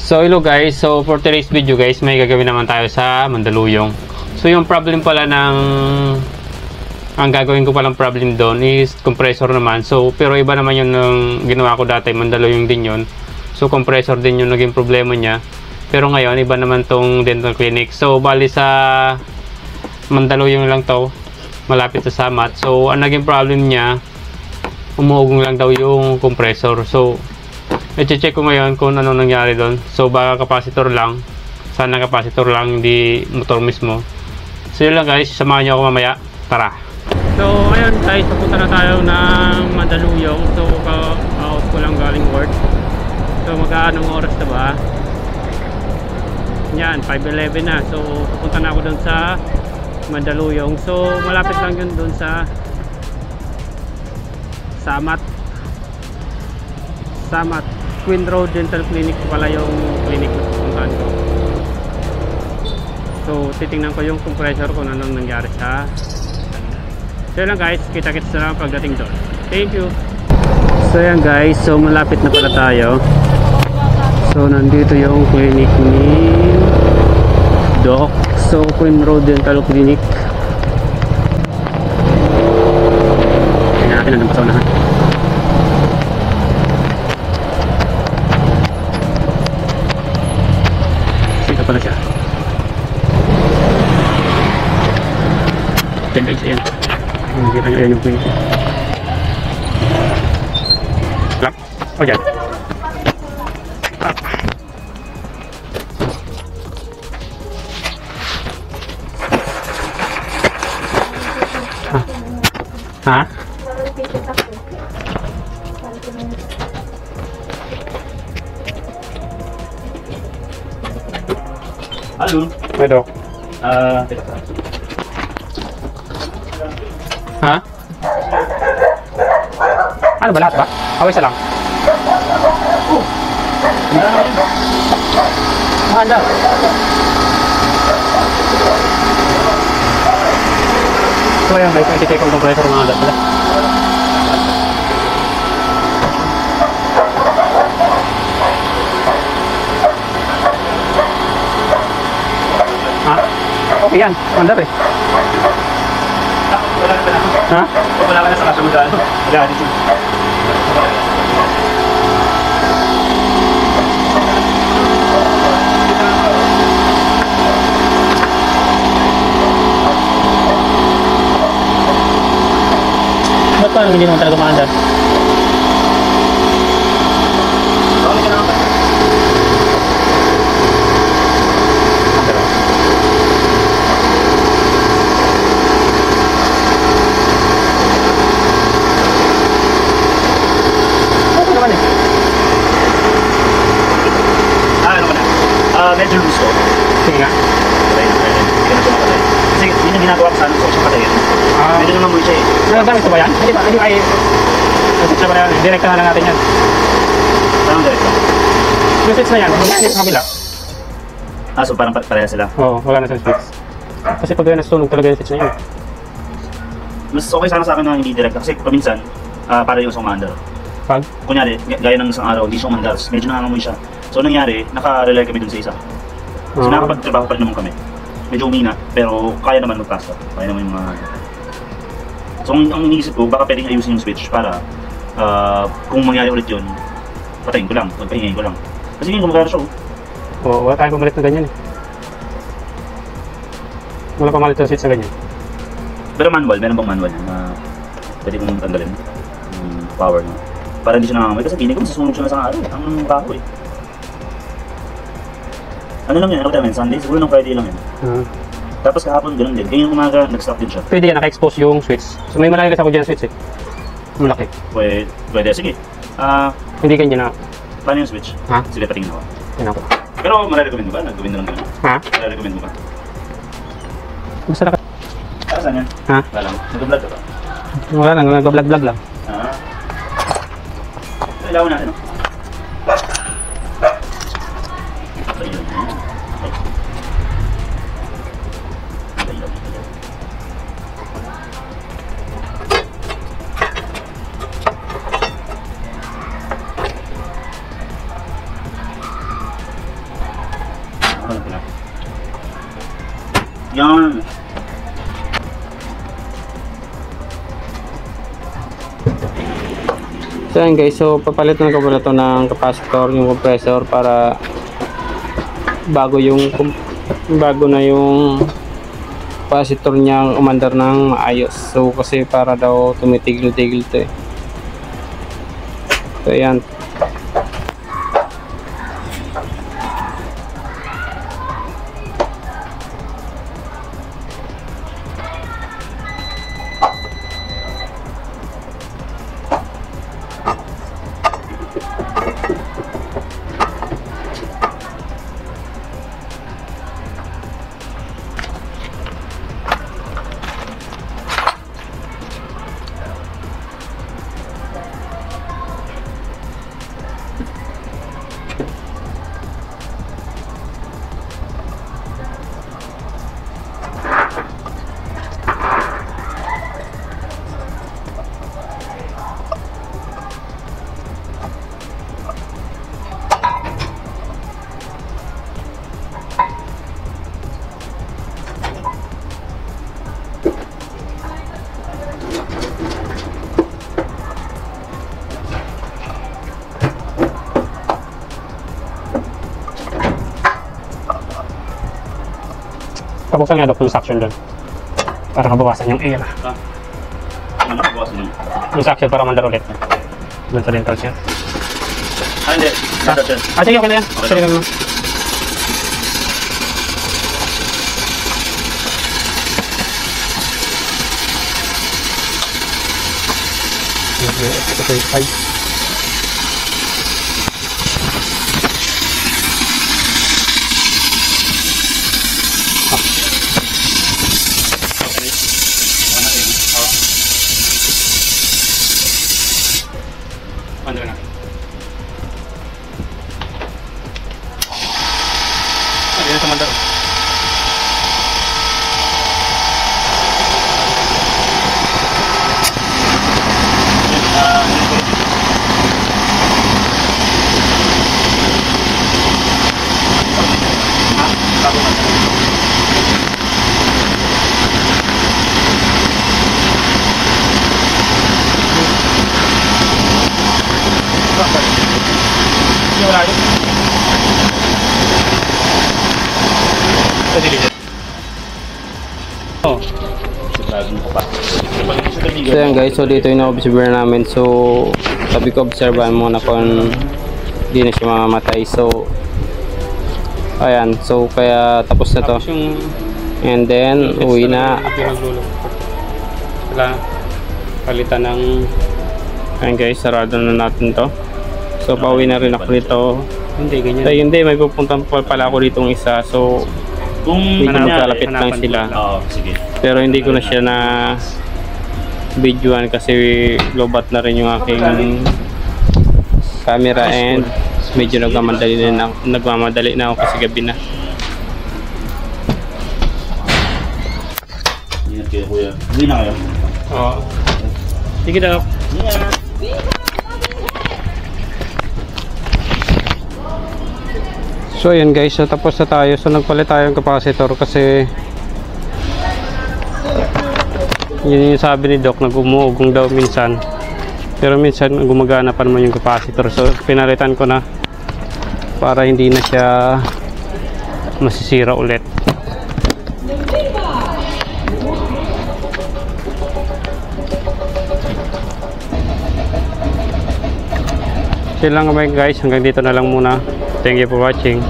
So hello guys, so for today's video guys, may gagawin naman tayo sa Mandaluyong. So yung problem pala ang gagawin ko palang problem doon is compressor naman. So pero iba naman yun ng ginawa ko dati, Mandaluyong din yun. So compressor din yung naging problema niya. Pero ngayon iba naman tong dental clinic. So bali sa Mandaluyong lang to, malapit sa Samat. So ang naging problem niya, umuugong lang daw yung compressor. So i-check ko ngayon kung ano nangyari doon. So baka capacitor lang, sana capacitor lang, hindi motor mismo. So yun lang guys, samahan nyo ako mamaya. Tara. So ngayon guys, papunta na tayo ng Mandaluyong. So out ko lang galing work. So magkaanong oras na ba? Yan, 5:11 na. So papunta na ako doon sa Mandaluyong. So malapit lang yun doon sa Samat Queen Road Dental Clinic pala yung clinic na pupuntahan ko. So titingnan ko yung compressor kung anong nangyari sa. So yun lang guys, kita-kits na lang pagdating doon. Thank you. So yan guys, so malapit na pala tayo. So nandito yung clinic ni Doc. So Queen Road Dental Clinic. Tingnan natin ang pasawnahan. Pala siya. Yan guys, ayan. Nakikita nyo, ayan yung clinic. Lock. O dyan. Ha? Halo. May Doc. Ha? Ano ba, lahat ba? Away isa lang. Mahanda. So ayan guys, may check ang compressor mga lahat pala. Ha? Okay yan, mandar eh. Wala ka na. Ha? Wala ka na sa kasunod. Wala ka dito. Ba't parang hindi naman talaga maandar? Medyo loose ko. Sige nga. Patay na. Hindi ka na siya mapatay. Kasi yun yung ginagawa ko sana gusto ko siya patayin. Medyo nangamoy siya eh. Nagagamit ko ba yan? Hindi ba? Hindi ba ay... Switch na ba yan? Direkta na lang natin yan. Parang direct. Yung switch na yan, hindi sa kabila. So parang pareha sila. Oo, wala na sa switch. Kasi pag yan nasunog talaga yung switch na yan. Mas okay sana sa akin na hindi direct. Kasi paminsan, para yung isang mandar. Pag? Kunyari, gaya ng isang araw, hindi siya mandar. Medyo nangangamoy siya. So nangyari, naka-rely kami dun sa isa. So nakapagtrabaho pa rin naman kami. Medyo umina, pero kaya naman mag-pasta. Kaya naman yung mga... So ang iniisip ko, baka pwedeng ayusin yung switch para kung mangyari ulit yun, patayin ko lang, pagpahingayin ko lang. Kasi yun, gumagana siya. Oo, wala tayong pumalit na ganyan eh. Wala pa malit na switch na ganyan. Pero manual, meron bang manual na pwede kong tanggalin yung power na para hindi siya nangangamoy. Kasi pinig ko, masusunog siya na sa araw. Ang baho eh. Ano lang yan? Ano ba Sunday? Siguro ng Friday lang yan. Tapos kahapon ganun din. Ganyan umaga, nag-stop din siya. Pwede yan, naka-expose yung switch. So may malaki kasi ako dyan switch eh. Malaki. Pwede. Sige. Hindi ganyan na. Paano yung switch? Ha? Sige, patingin ako. Yan ako. Pero marirecommend mo ba? Nag-gawin na lang ganun. Ha? Marirecommend mo ba? Basta naka... Para saan yan? Ha? Wala lang. Nag-vlog ka ba? Wala lang, nag-vlog lang. Kailangan natin, no? Yan. So yan guys, so papalitan ko pala ito ng capacitor, yung compressor para bago na yung capacitor niya umandar ng maayos. So kasi para daw tumitigil-tigil ito eh. So yan. Pabukan nga yung suction doon para mabawasan yung air. Ano bawasan yun? Yung suction para mandar ulit. Doon sa dental siya. Hindi. Sige, okay na yan. Okay. Sige lang. Okay. Ano na? Ano yan sa mandar? Oh. So yan guys, so dito yung na-observe namin. So sabi ko observean muna kung hindi na siya mamamatay. So ayan, so kaya tapos na to. And then uwi na. Wala palitan ng ayan guys, sarado na natin to. So pauwi na rin ako dito. Hindi ganyan. So hindi, may pupunta pala ako ditong isa. So kung magkalapit lang sila. Sige. Pero hindi ko na siya na videoan kasi lobat na rin yung aking camera and medyo nagmamadali na ako kasi gabi na. Ingat kayo kuya. Hindi na kayo? Oo. Sige daw. So ayan guys, so tapos na tayo. So nagpalit tayo ng capacitor kasi yun yung sabi ni Doc, nag-umuugong daw minsan. Pero minsan gumagana pa naman yung capacitor. So pinalitan ko na para hindi na siya masisira ulit. So yun lang guys, hanggang dito na lang muna. Thank you for watching.